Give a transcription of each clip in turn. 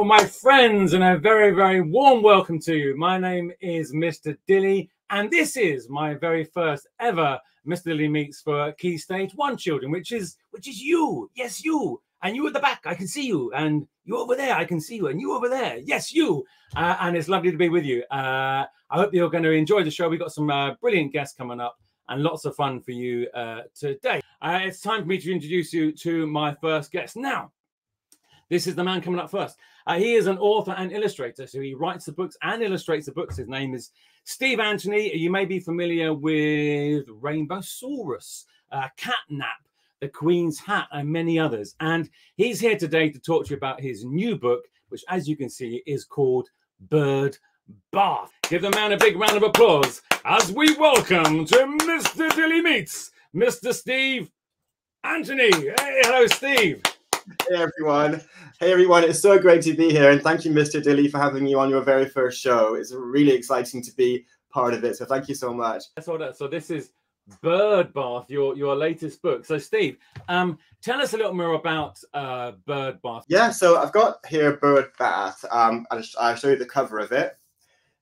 my friends, and a very, very warm welcome to you. My name is Mr. Dilly, and this is my very first ever Mr. Dilly Meets for Key Stage 1 children, which is you. Yes, you. And you at the back, I can see you. And you over there, I can see you. And you over there, yes, you. And it's lovely to be with you. I hope you're going to enjoy the show. We've got some brilliant guests coming up and lots of fun for you today. It's time for me to introduce you to my first guest. Now, this is the man coming up first. He is an author and illustrator, so he writes the books and illustrates the books. His name is Steve Antony. You may be familiar with Rainbow Saurus, Catnap, The Queen's Hat, and many others. And he's here today to talk to you about his new book, which, as you can see, is called Bird Bath. Give the man a big round of applause as we welcome to Mr. Dilly Meets Mr. Steve Antony. Hey, hello, Steve. Hey everyone. Hey everyone, it's so great to be here, and thank you, Mr. Dilly, for having me on your very first show. It's really exciting to be part of it, so thank you so much. So this is Bird Bath, your latest book. So Steve, tell us a little more about Bird Bath. Yeah, so I've got here Bird Bath. I'll show you the cover of it.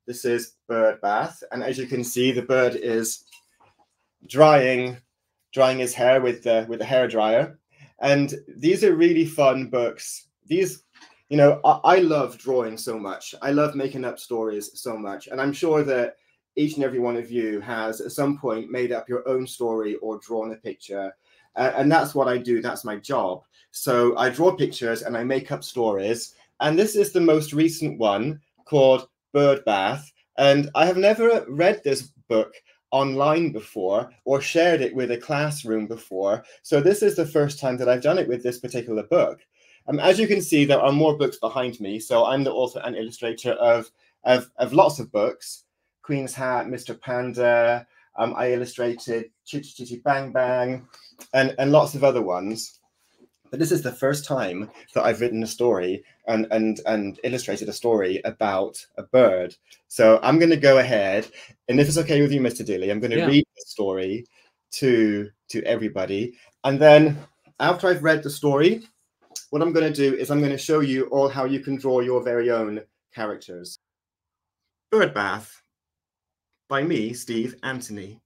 This is Bird Bath, and as you can see, the bird is drying his hair with the hairdryer. And these are really fun books. These, you know, I love drawing so much. I love making up stories so much. And I'm sure that each and every one of you has at some point made up your own story or drawn a picture. And that's what I do. That's my job. So I draw pictures and I make up stories. And this is the most recent one called Bird Bath. And I have never read this book online before or shared it with a classroom before. So this is the first time that I've done it with this particular book. As you can see, there are more books behind me. So I'm the author and illustrator of lots of books. Queen's Hat, Mr. Panda, I illustrated Chitty Chitty Bang Bang, and lots of other ones. But this is the first time that I've written a story and illustrated a story about a bird. So I'm going to go ahead, and if it's okay with you, Mr. Dilly, I'm going to read the story to everybody. And then after I've read the story, what I'm going to do is I'm going to show you all how you can draw your very own characters. Bird Bath by me, Steve Antony.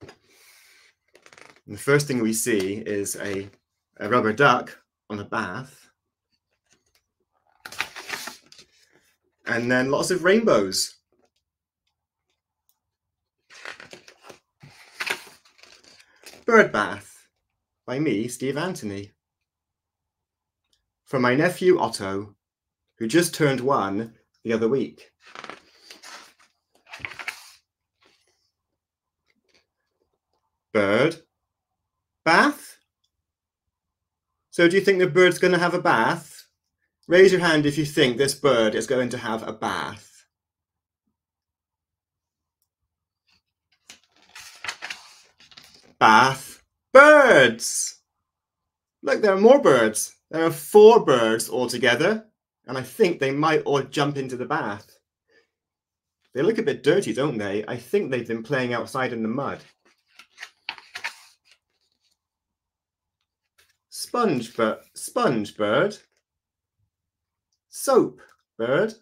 And the first thing we see is a rubber duck on a bath. And then lots of rainbows. Bird Bath by me, Steve Antony. From my nephew Otto, who just turned 1 the other week. Bird Bath? So do you think the bird's going to have a bath? Raise your hand if you think this bird is going to have a bath. Bath. Birds! Look, there are more birds. There are 4 birds altogether, and I think they might all jump into the bath. They look a bit dirty, don't they? I think they've been playing outside in the mud. Sponge bird, soap bird,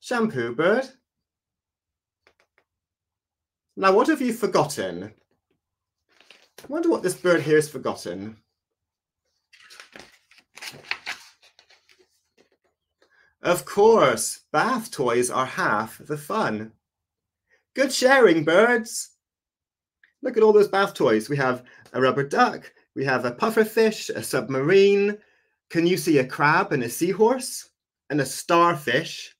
shampoo bird. Now, what have you forgotten? I wonder what this bird here has forgotten. Of course, bath toys are half the fun. Good sharing, birds. Look at all those bath toys. We have a rubber duck. We have a pufferfish, a submarine. Can you see a crab and a seahorse? And a starfish?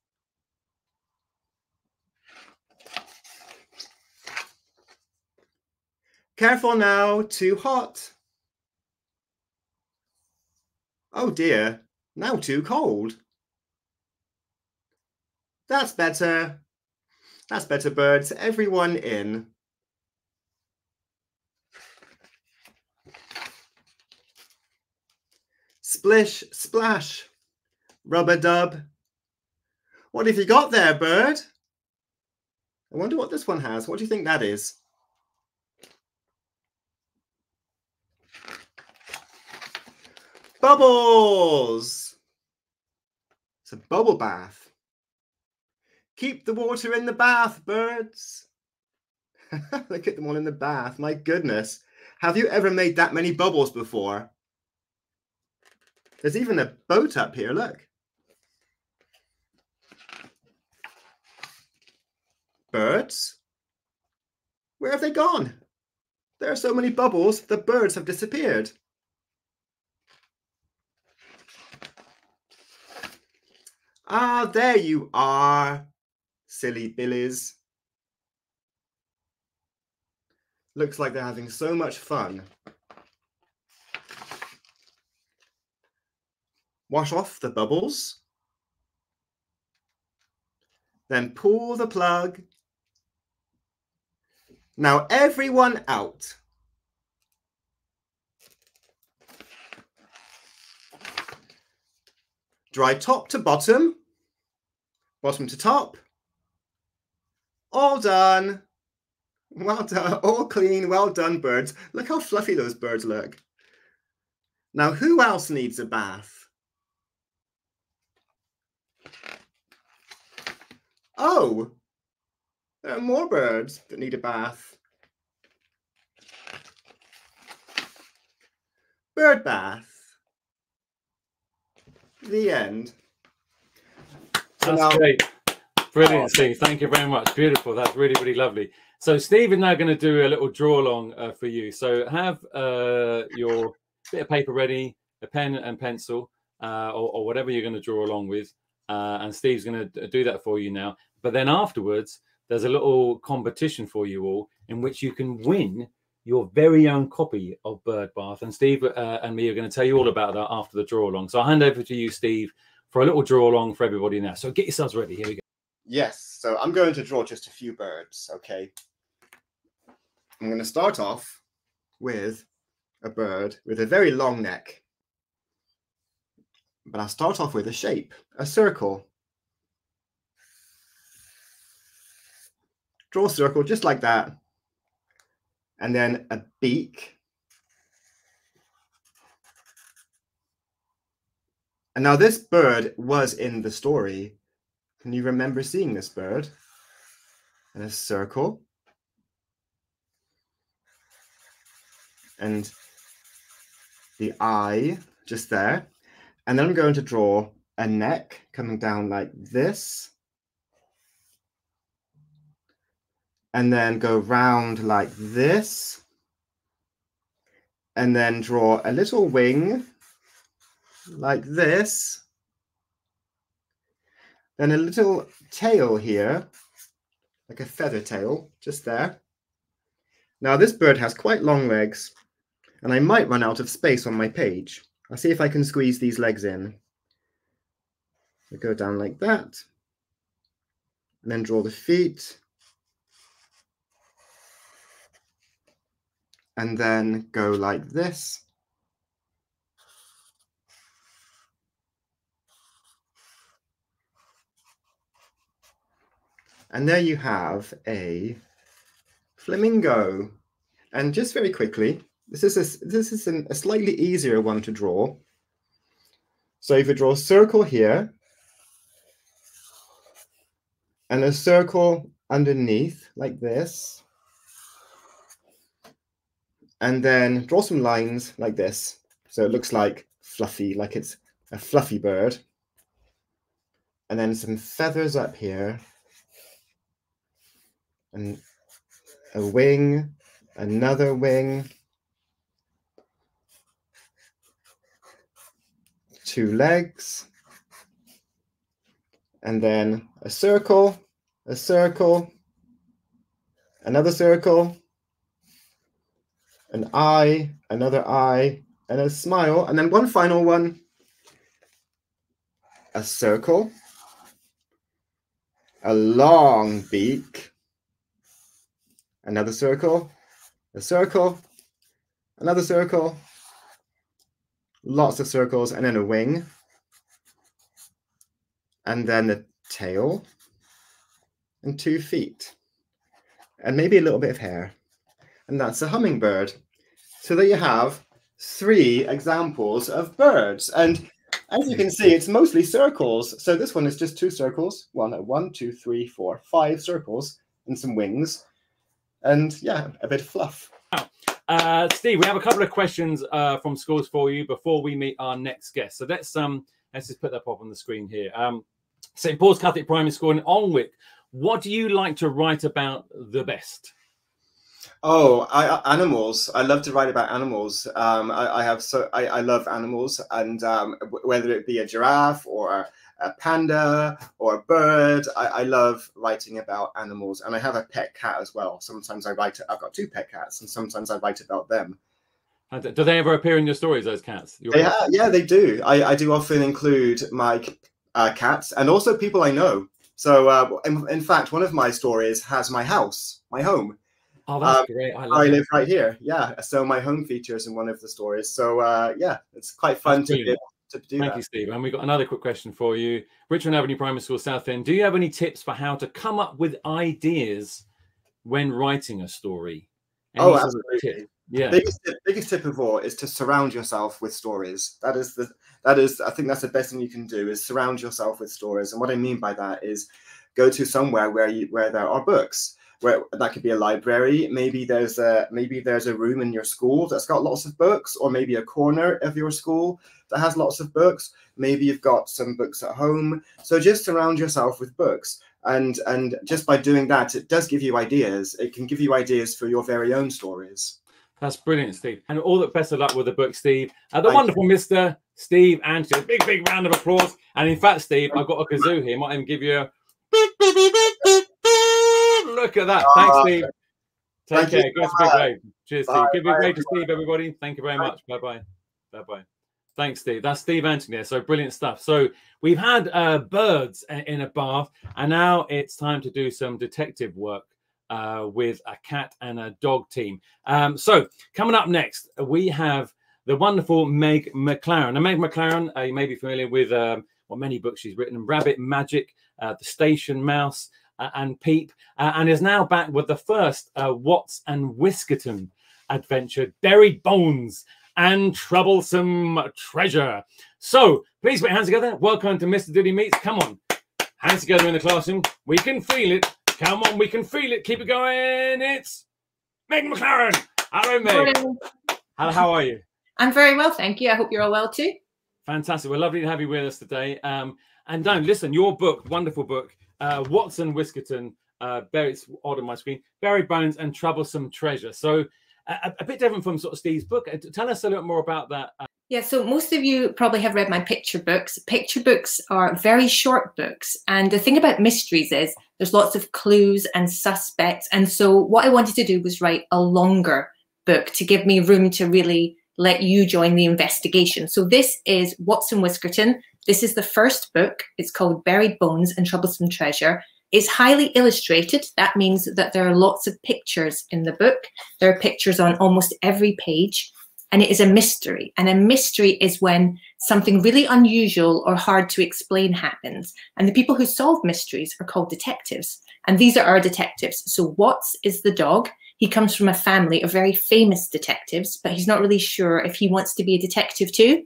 Careful now, too hot. Oh dear, now too cold. That's better. That's better, birds. Everyone in. Splish, splash, rub-a-dub. What have you got there, bird? I wonder what this one has. What do you think that is? Bubbles! It's a bubble bath. Keep the water in the bath, birds. Look at them all in the bath. My goodness. Have you ever made that many bubbles before? There's even a boat up here, look. Birds? Where have they gone? There are so many bubbles, the birds have disappeared. Ah, there you are, silly billies. Looks like they're having so much fun. Wash off the bubbles. Then pull the plug. Now everyone out. Dry top to bottom, bottom to top. All done. Well done, all clean, well done, birds. Look how fluffy those birds look. Now, who else needs a bath? Oh, there are more birds that need a bath. Bird bath. The end. So That's now, great. Brilliant, Steve. Thank you very much. Beautiful. That's really, really lovely. So Steve is now going to do a little draw along for you. So have your bit of paper ready, a pen and pencil, or whatever you're going to draw along with. And Steve's going to do that for you now. But then afterwards, there's a little competition for you all in which you can win your very own copy of Bird Bath. And Steve and me are going to tell you all about that after the draw along. So I'll hand over to you, Steve, for a little draw along for everybody now. So get yourselves ready. Here we go. yes, so I'm going to draw just a few birds, okay? I'm going to start off with a bird with a very long neck. But I'll start off with a shape, a circle. Draw a circle just like that. And then a beak. And now this bird was in the story. Can you remember seeing this bird? And a circle. And the eye just there. And then I'm going to draw a neck coming down like this. And then go round like this. And then draw a little wing like this. Then a little tail here, like a feather tail, just there. Now this bird has quite long legs, and I might run out of space on my page. I'll see if I can squeeze these legs in. So go down like that, and then draw the feet. And then go like this. And there you have a flamingo. And just very quickly, this is a slightly easier one to draw. So if you draw a circle here, and a circle underneath like this, and then draw some lines like this. So it looks like fluffy, like it's a fluffy bird. And then some feathers up here. And a wing, another wing. Two legs. And then a circle, another circle. An eye, another eye, and a smile, and then one final one. A circle, a long beak, another circle, a circle, another circle, lots of circles, and then a wing, and then the tail, and 2 feet, and maybe a little bit of hair. And that's a hummingbird. So there you have 3 examples of birds. And as you can see, it's mostly circles. So this one is just 2 circles. 1, 2, 3, 4, 5 circles and some wings. And yeah, a bit of fluff. Steve, we have a couple of questions from schools for you before we meet our next guest. So let's just put that up on the screen here. St Paul's Catholic Primary School in Alnwick. What do you like to write about the best? Oh, animals. I love to write about animals. I love animals, and whether it be a giraffe or a panda or a bird, I love writing about animals. And I have a pet cat as well. Sometimes I've got 2 pet cats, and sometimes I write about them. And do they ever appear in your stories, those cats? Yeah, they do. I do often include my cats and also people I know. So in fact, one of my stories has my house, my home. Oh, that's great. I live right here. Yeah. So my home features in one of the stories. So yeah, it's quite fun to be able to do that. Thank you, Steve. And we've got another quick question for you. Richmond Avenue Primary School, Southend. Do you have any tips for how to come up with ideas when writing a story? Oh, absolutely. Yeah. Biggest tip of all is to surround yourself with stories. I think that's the best thing you can do, is surround yourself with stories. And what I mean by that is go to somewhere where there are books. Where that could be a library. Maybe there's a room in your school that's got lots of books, or maybe a corner of your school that has lots of books. Maybe you've got some books at home. So just surround yourself with books. And just by doing that, it does give you ideas. It can give you ideas for your very own stories. That's brilliant, Steve. And all the best of luck with the book, Steve. The wonderful Mr. Steve Antony. Big round of applause. And in fact, Steve, I've got a kazoo here. Might even give you a... Look at that. Thanks, Steve. Take care. Go to big wave. Cheers, Steve. Give a big wave to Steve, everybody. Thank you very much. Bye-bye. Bye-bye. Thanks, Steve. That's Steve Antony there. So brilliant stuff. So we've had birds in a bath, and now it's time to do some detective work with a cat and a dog team. So coming up next, we have the wonderful Meg McClaren. Now, Meg McClaren, you may be familiar with many books she's written: Rabbit Magic, The Station Mouse, and Peep, and is now back with the first Watts and Whiskerton adventure, Buried Bones and Troublesome Treasure. So please put your hands together. Welcome to Mr Dilly Meets. Come on, hands together in the classroom. We can feel it. Come on, we can feel it. Keep it going. It's Meg McClaren. Hello, Meg. How are you? I'm very well, thank you. I hope you're all well too. Fantastic. We're lovely to have you with us today. And don't listen, your book, wonderful book, Watts and Whiskerton, it's odd on my screen, Buried Bones and Troublesome Treasure. So a bit different from sort of Steve's book. Tell us a little more about that. Yeah, so most of you probably have read my picture books. Picture books are very short books. And the thing about mysteries is there's lots of clues and suspects. And so what I wanted to do was write a longer book to give me room to really let you join the investigation. So this is Watts and Whiskerton. This is the first book. It's called Buried Bones and Troublesome Treasure. It's highly illustrated. That means that there are lots of pictures in the book. There are pictures on almost every page. And it is a mystery. And a mystery is when something really unusual or hard to explain happens. And the people who solve mysteries are called detectives. And these are our detectives. So Watts is the dog. He comes from a family of very famous detectives, but he's not really sure if he wants to be a detective too.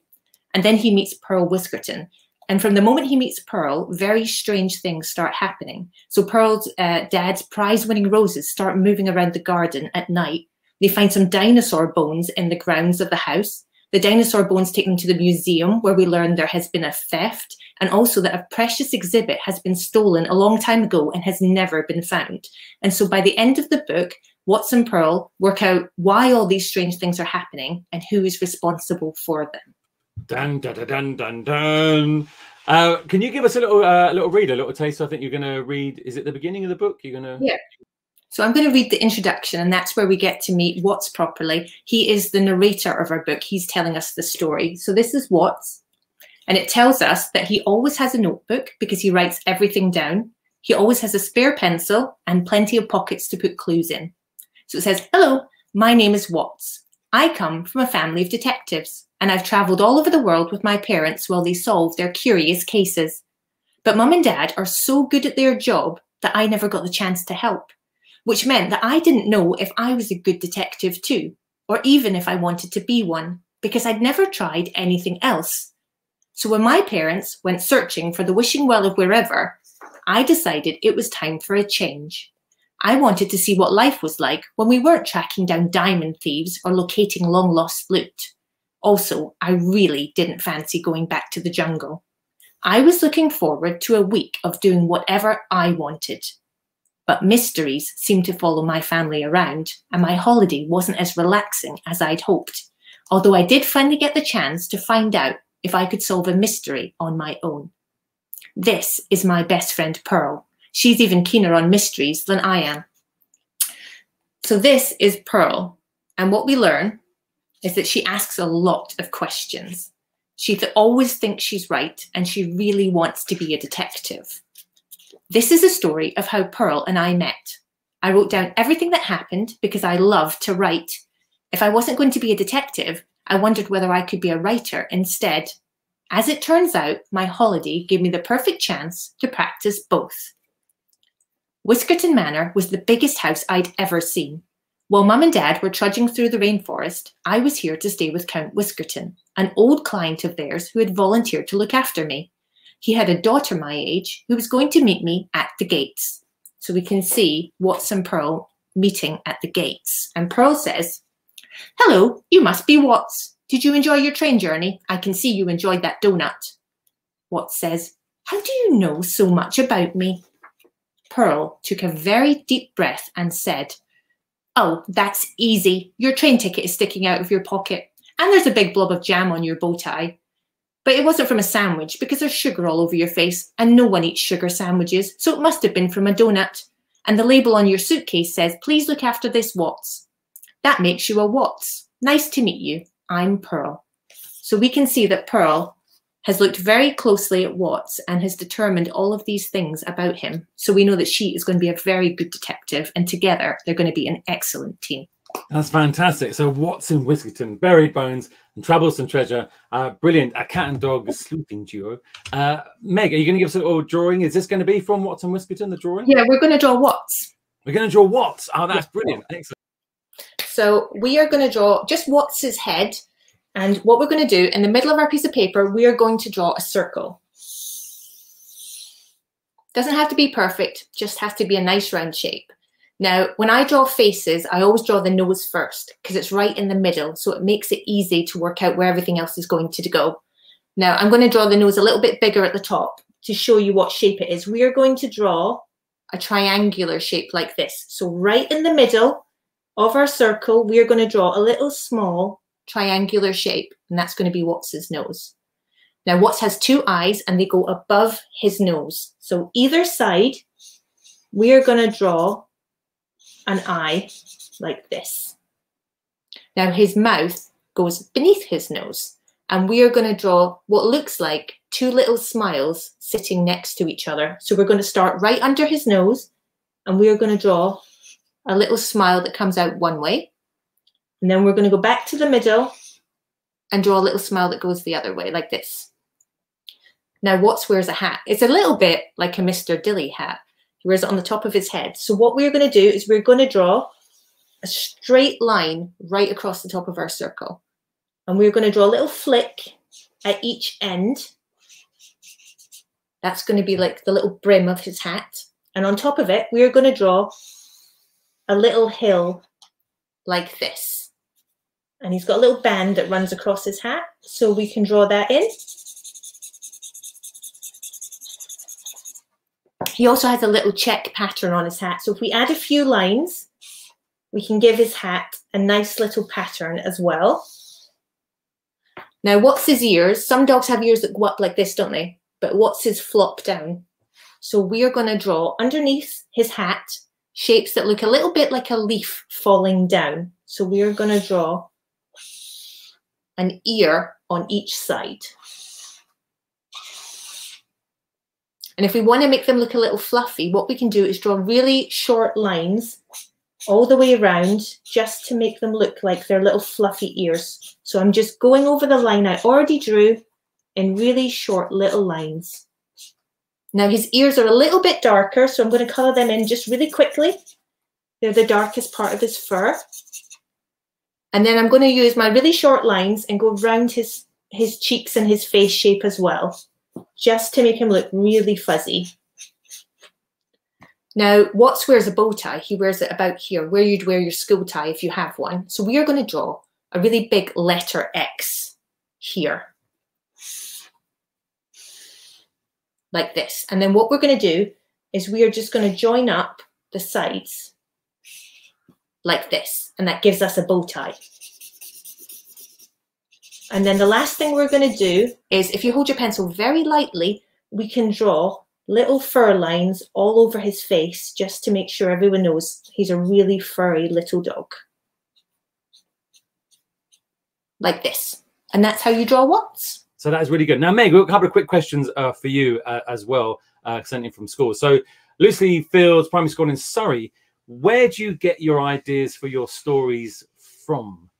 And then he meets Pearl Whiskerton. And from the moment he meets Pearl, very strange things start happening. So Pearl's dad's prize-winning roses start moving around the garden at night. They find some dinosaur bones in the grounds of the house. The dinosaur bones take them to the museum, where we learn there has been a theft, and also that a precious exhibit has been stolen a long time ago and has never been found. And so by the end of the book, Watts and Pearl work out why all these strange things are happening and who is responsible for them. Dun, dun, dun, dun, dun, dun. Can you give us a little read, a little taste? I think you're going to read, is it the beginning of the book? You're going to... Yeah. So I'm going to read the introduction, and that's where we get to meet Watts properly. He is the narrator of our book. He's telling us the story. So this is Watts, and it tells us that he always has a notebook because he writes everything down. He always has a spare pencil and plenty of pockets to put clues in. So it says, "Hello, my name is Watts. I come from a family of detectives, and I've traveled all over the world with my parents while they solve their curious cases. But Mum and Dad are so good at their job that I never got the chance to help, which meant that I didn't know if I was a good detective too, or even if I wanted to be one. because I'd never tried anything else. So when my parents went searching for the wishing well of wherever, I decided it was time for a change. I wanted to see what life was like when we weren't tracking down diamond thieves or locating long-lost loot. Also, I really didn't fancy going back to the jungle. I was looking forward to a week of doing whatever I wanted. But mysteries seemed to follow my family around, and my holiday wasn't as relaxing as I'd hoped, although I did finally get the chance to find out if I could solve a mystery on my own. This is my best friend Pearl. She's even keener on mysteries than I am. So this is Pearl, and what we learn is that she asks a lot of questions. She always thinks she's right, and she really wants to be a detective. This is a story of how Pearl and I met. I wrote down everything that happened because I love to write. If I wasn't going to be a detective, I wondered whether I could be a writer instead. As it turns out, my holiday gave me the perfect chance to practice both. Whiskerton Manor was the biggest house I'd ever seen. While Mum and Dad were trudging through the rainforest, I was here to stay with Count Whiskerton, an old client of theirs who had volunteered to look after me. He had a daughter my age who was going to meet me at the gates. So we can see Watts and Pearl meeting at the gates. And Pearl says, "Hello, you must be Watts. Did you enjoy your train journey? I can see you enjoyed that donut." Watts says, "How do you know so much about me?" Pearl took a very deep breath and said, "Oh, that's easy. Your train ticket is sticking out of your pocket, and there's a big blob of jam on your bow tie. But it wasn't from a sandwich because there's sugar all over your face, and no one eats sugar sandwiches, so it must have been from a donut. And the label on your suitcase says, 'Please look after this Watts.' That makes you a Watts. Nice to meet you. I'm Pearl." So we can see that Pearl has looked very closely at Watts and has determined all of these things about him. So we know that she is going to be a very good detective, and together they're going to be an excellent team. That's fantastic. So Watts and Whiskerton, buried bones and troublesome treasure. Brilliant. A cat and dog sleuthing duo. Meg, are you going to give us a little drawing? Is this going to be from Watts and Whiskerton, the drawing? Yeah, we're going to draw Watts. We're going to draw Watts. Oh, that's brilliant. Excellent. So we are going to draw just Watts's head. And what we're going to do, in the middle of our piece of paper, we are going to draw a circle. Doesn't have to be perfect, just has to be a nice round shape. Now, when I draw faces, I always draw the nose first because it's right in the middle, so it makes it easy to work out where everything else is going to go. Now, I'm going to draw the nose a little bit bigger at the top to show you what shape it is. We are going to draw a triangular shape like this. So right in the middle of our circle, we are going to draw a little small triangular shape, and that's going to be Watts's nose. Now, Watts has two eyes, and they go above his nose. So either side, we are going to draw an eye like this. Now, his mouth goes beneath his nose, and we are going to draw what looks like two little smiles sitting next to each other. So we're going to start right under his nose, and we are going to draw a little smile that comes out one way. And then we're going to go back to the middle and draw a little smile that goes the other way, like this. Now, Watts wears a hat. It's a little bit like a Mr Dilly hat. He wears it on the top of his head. So what we're going to do is we're going to draw a straight line right across the top of our circle. And we're going to draw a little flick at each end. That's going to be like the little brim of his hat. And on top of it, we're going to draw a little hill like this. And he's got a little band that runs across his hat, so we can draw that in. He also has a little check pattern on his hat. So if we add a few lines, we can give his hat a nice little pattern as well. Now, what's his ears? Some dogs have ears that go up like this, don't they? But what's his flop down? So we are going to draw underneath his hat shapes that look a little bit like a leaf falling down. So we are going to draw an ear on each side. And if we want to make them look a little fluffy, what we can do is draw really short lines all the way around just to make them look like they're little fluffy ears. So I'm just going over the line I already drew in really short little lines. Now his ears are a little bit darker, so I'm going to colour them in just really quickly. They're the darkest part of his fur. And then I'm going to use my really short lines and go round his cheeks and his face shape as well, just to make him look really fuzzy. Now, Watts wears a bow tie. He wears it about here, where you'd wear your school tie if you have one. So we are going to draw a really big letter X here, like this. And then what we're going to do is we are just going to join up the sides like this, and that gives us a bow tie. And then the last thing we're going to do is, if you hold your pencil very lightly, we can draw little fur lines all over his face, just to make sure everyone knows he's a really furry little dog. Like this. And that's how you draw Watts. So that is really good. Now, Meg, we've got a couple of quick questions for you as well, sent in from school. So, Lucy Fields Primary School in Surrey, where do you get your ideas for your stories from?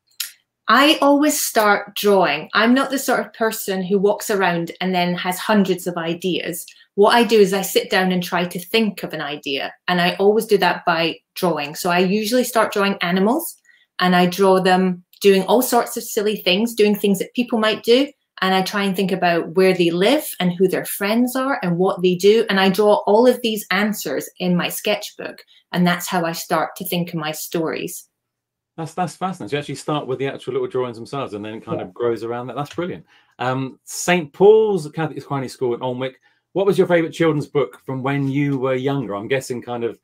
I always start drawing. I'm not the sort of person who walks around and then has hundreds of ideas. What I do is I sit down and try to think of an idea, and I always do that by drawing. So I usually start drawing animals, and I draw them doing all sorts of silly things, doing things that people might do, and I try and think about where they live and who their friends are and what they do, and I draw all of these answers in my sketchbook, and that's how I start to think of my stories. That's fascinating. So you actually start with the actual little drawings themselves, and then it kind of grows around that. That's brilliant. St. Paul's Catholic Equine School in Alnwick. What was your favourite children's book from when you were younger? I'm guessing kind of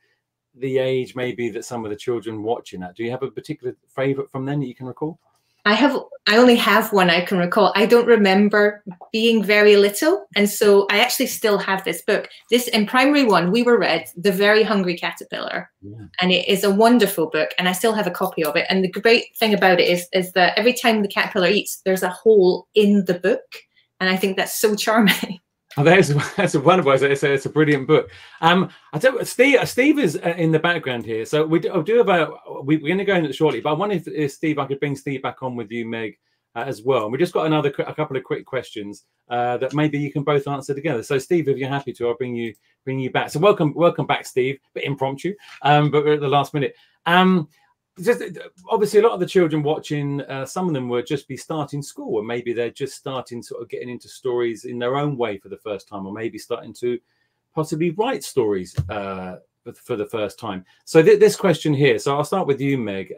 the age maybe that some of the children watching that. Do you have a particular favourite from then that you can recall? I only have one I can recall. I don't remember being very little, and so I actually still have this book. This, in primary one, we were read The Very Hungry Caterpillar, and it is a wonderful book, and I still have a copy of it. And the great thing about it is that every time the caterpillar eats, there's a hole in the book, and I think that's so charming. Oh, that's a wonderful. It's a brilliant book. I tell you, Steve is in the background here, so we're going to go into it shortly. But I wonder if Steve, I could bring Steve back on with you, Meg, as well. And we just got a couple of quick questions that maybe you can both answer together. So, Steve, if you're happy to, I'll bring you back. So, welcome back, Steve. A bit impromptu, but we're at the last minute. Just obviously a lot of the children watching, some of them would just be starting school, or maybe they're just starting sort of getting into stories in their own way for the first time, or maybe starting to possibly write stories for the first time. So this question here, so I'll start with you, Meg.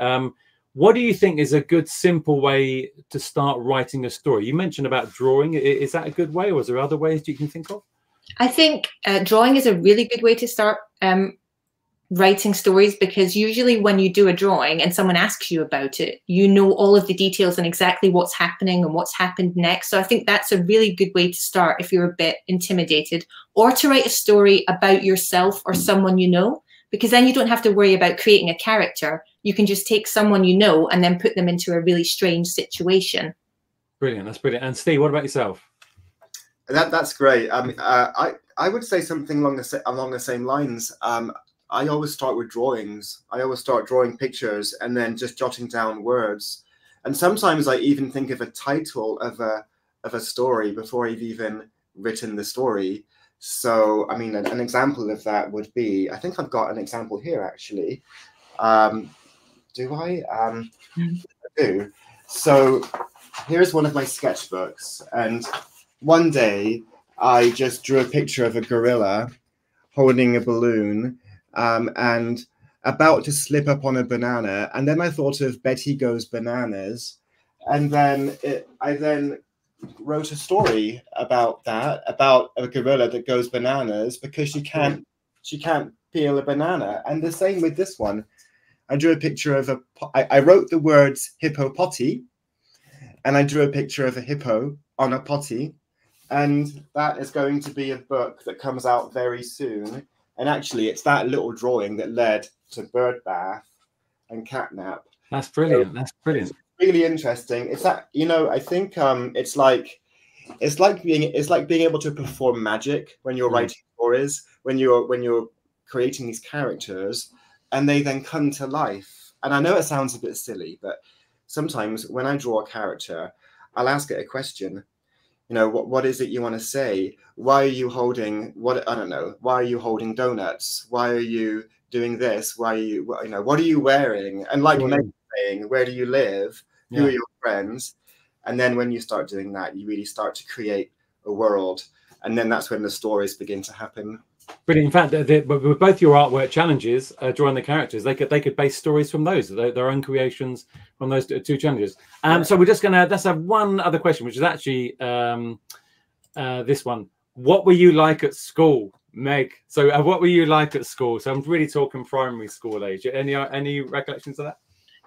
What do you think is a good simple way to start writing a story? You mentioned about drawing. Is that a good way, or is there other ways you can think of? I think drawing is a really good way to start writing stories, because usually when you do a drawing and someone asks you about it, you know all of the details and exactly what's happening and what's happened next. So I think that's a really good way to start if you're a bit intimidated, or to write a story about yourself or someone you know, because then you don't have to worry about creating a character. You can just take someone you know and then put them into a really strange situation. Brilliant. That's brilliant. And Steve, what about yourself? That's great. I would say something along the same lines. I always start with drawings. I always start drawing pictures and then just jotting down words. And sometimes I even think of a title of a story before I've even written the story. So, I mean, an example of that would be, I think I've got an example here, actually. Do I? I do. So here's one of my sketchbooks. And one day I just drew a picture of a gorilla holding a balloon and about to slip up on a banana. And then I thought of Betty Goes Bananas. And then I then wrote a story about that, about a gorilla that goes bananas because she can't peel a banana. And the same with this one. I drew a picture of I wrote the words hippopotty, and I drew a picture of a hippo on a potty. And that is going to be a book that comes out very soon. And actually, it's that little drawing that led to bird bath and catnap. That's brilliant. So that's brilliant. It's really interesting. It's that, you know, I think it's like being able to perform magic when you're writing stories, when you're creating these characters, and they then come to life. And I know it sounds a bit silly, but sometimes when I draw a character, I'll ask it a question. You know, what is it you want to say? Why are you holding I don't know. Why are you holding donuts? Why are you doing this? Why are you, you know, what are you wearing? And like Meg playing? Where do you live? Who Yeah. are your friends? And then when you start doing that, you really start to create a world. And then that's when the stories begin to happen. But in fact, with both your artwork challenges, drawing the characters, they could base stories from those, their own creations from those two challenges. So we're just gonna let's have one other question, which is actually this one. What were you like at school, Meg? So what were you like at school? So I'm really talking primary school age. Any recollections of that?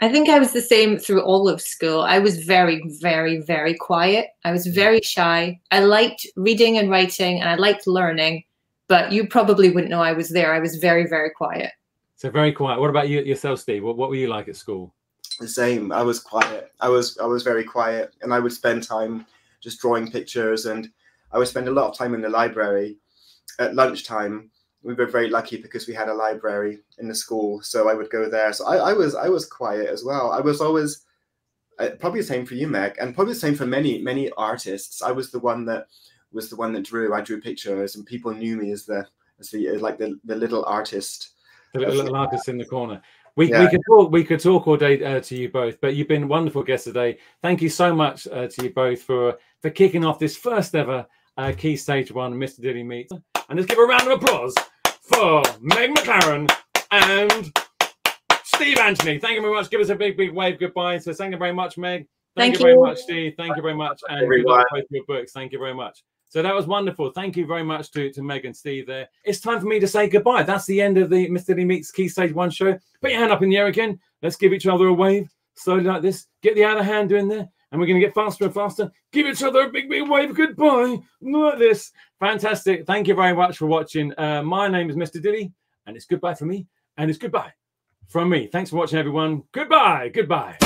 I think I was the same through all of school. I was very, very, very quiet. I was very shy. I liked reading and writing, and I liked learning. But you probably wouldn't know I was there. I was very, very quiet. So very quiet. What about you yourself, Steve? What were you like at school? The same. I was quiet. I was very quiet, and I would spend time just drawing pictures, and I would spend a lot of time in the library at lunchtime. We were very lucky because we had a library in the school, so I would go there. So I was quiet as well. I was always probably the same for you, Meg, and probably the same for many artists. I was the one that drew. I drew pictures, and people knew me as the little artist. The little artist in the corner. We could talk all day to you both, but you've been wonderful guests today. Thank you so much to you both for kicking off this first ever Key Stage 1 Mr Dilly Meets. And let's give a round of applause for Meg McClaren and Steve Antony. Thank you very much. Give us a big wave goodbye. So thank you very much, Meg. Thank you very much, Steve. Thank you very much. And good luck with both your books. Thank you very much. So that was wonderful. Thank you very much to Meg and Steve there. It's time for me to say goodbye. That's the end of the Mr Dilly Meets Key Stage 1 show. Put your hand up in the air again. Let's give each other a wave. Slowly like this. Get the other hand doing there. And we're going to get faster and faster. Give each other a big wave goodbye. Like this. Fantastic. Thank you very much for watching. My name is Mr Dilly. And it's goodbye from me. And it's goodbye from me. Thanks for watching, everyone. Goodbye. Goodbye.